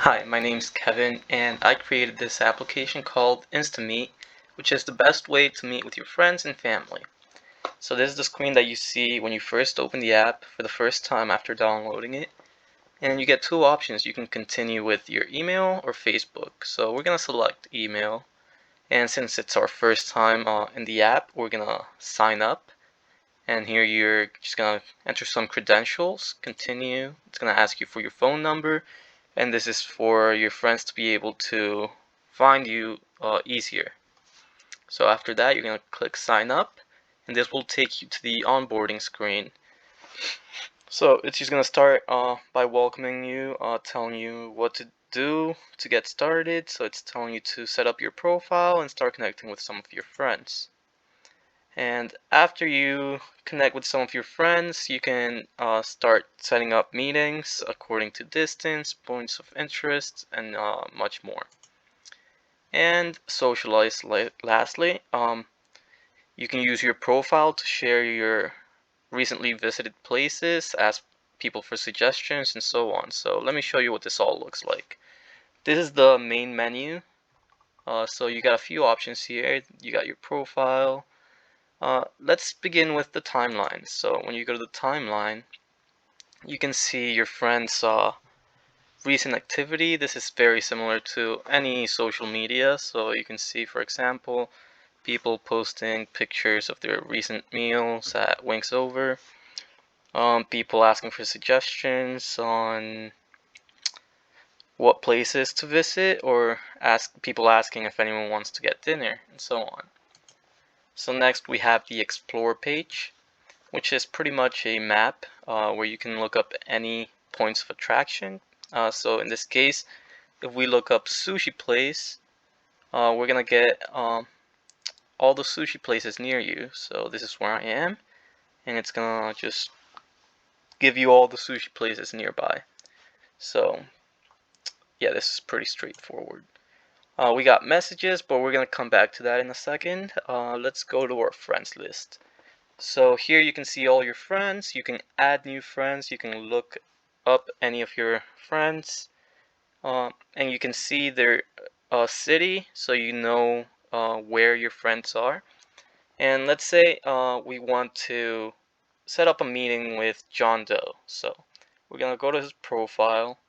Hi, my name's Kevin, and I created this application called InstaMeet, which is the best way to meet with your friends and family. So this is the screen that you see when you first open the app for the first time after downloading it. And you get two options. You can continue with your email or Facebook. So we're going to select email. And since it's our first time in the app, we're going to sign up. And here you're just going to enter some credentials, continue. It's going to ask you for your phone number, and this is for your friends to be able to find you easier. So after that, you're going to click sign up, and this will take you to the onboarding screen. So it's just going to start by welcoming you, telling you what to do to get started. So it's telling you to set up your profile and start connecting with some of your friends. And after you connect with some of your friends, you can start setting up meetings according to distance, points of interest, and much more. And socialize lastly. You can use your profile to share your recently visited places, ask people for suggestions, and so on. So let me show you what this all looks like. This is the main menu. So you got a few options here. You got your profile. Let's begin with the timeline. So when you go to the timeline, you can see your friends' recent activity. This is very similar to any social media. So you can see, for example, people posting pictures of their recent meals at Wings Over. People asking for suggestions on what places to visit, or people asking if anyone wants to get dinner, and so on. So next we have the Explore page, which is pretty much a map where you can look up any points of attraction. So in this case, if we look up sushi place, we're gonna get all the sushi places near you. So this is where I am, and it's gonna just give you all the sushi places nearby. So yeah, this is pretty straightforward. We got messages, but we're gonna come back to that in a second. Let's go to our friends list. So here you can see all your friends. You can add new friends. You can look up any of your friends, and you can see their city, so you know where your friends are. And let's say we want to set up a meeting with John Doe. So we're gonna go to his profile.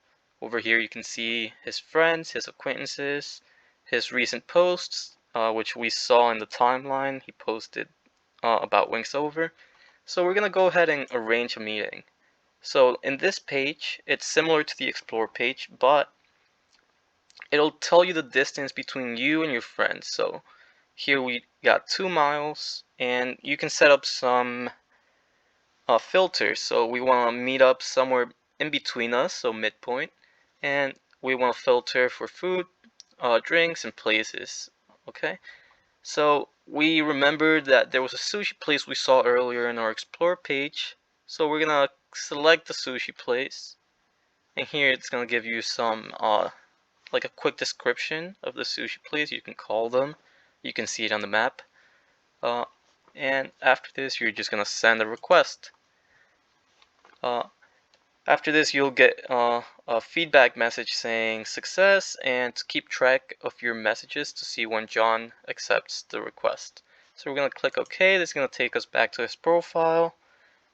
Over here you can see his friends, his acquaintances, his recent posts, which we saw in the timeline. He posted about Wings Over. So we're gonna go ahead and arrange a meeting. So in this page, it's similar to the Explore page, but it'll tell you the distance between you and your friends. So here we got 2 miles, and you can set up some filters. So we want to meet up somewhere in between us, so midpoint, and we want to filter for food, drinks, and places. Okay. So we remembered that there was a sushi place we saw earlier in our Explore page. So we're gonna select the sushi place, and here it's gonna give you some like a quick description of the sushi place. You can call them. You can see it on the map. Uh, and after this, you're just gonna send a request. Uh, After this, you'll get a feedback message saying success, and to keep track of your messages to see when John accepts the request. So we're going to click OK. This is going to take us back to his profile,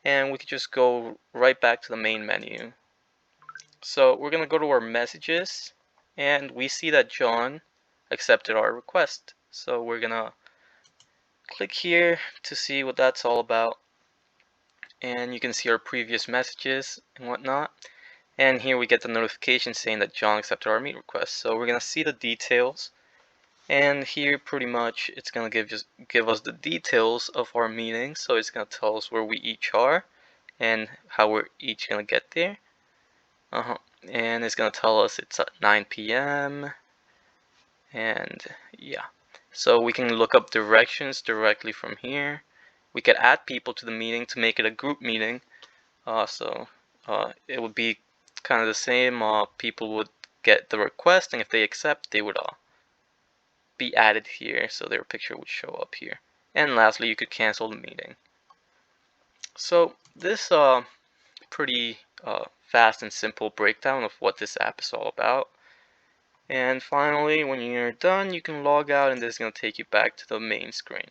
and we can just go right back to the main menu. So we're going to go to our messages, and we see that John accepted our request. So we're going to click here to see what that's all about. And you can see our previous messages and whatnot. And here we get the notification saying that John accepted our meet request. So we're gonna see the details, and here pretty much it's gonna give us the details of our meeting. So it's gonna tell us where we each are and how we're each gonna get there. And it's gonna tell us it's at 9 p.m. and yeah. So we can look up directions directly from here. We could add people to the meeting to make it a group meeting. It would be kind of the same. People would get the request, and if they accept, they would be added here, so their picture would show up here. And lastly, you could cancel the meeting. So this pretty fast and simple breakdown of what this app is all about. And finally, when you're done, you can log out and this is going to take you back to the main screen.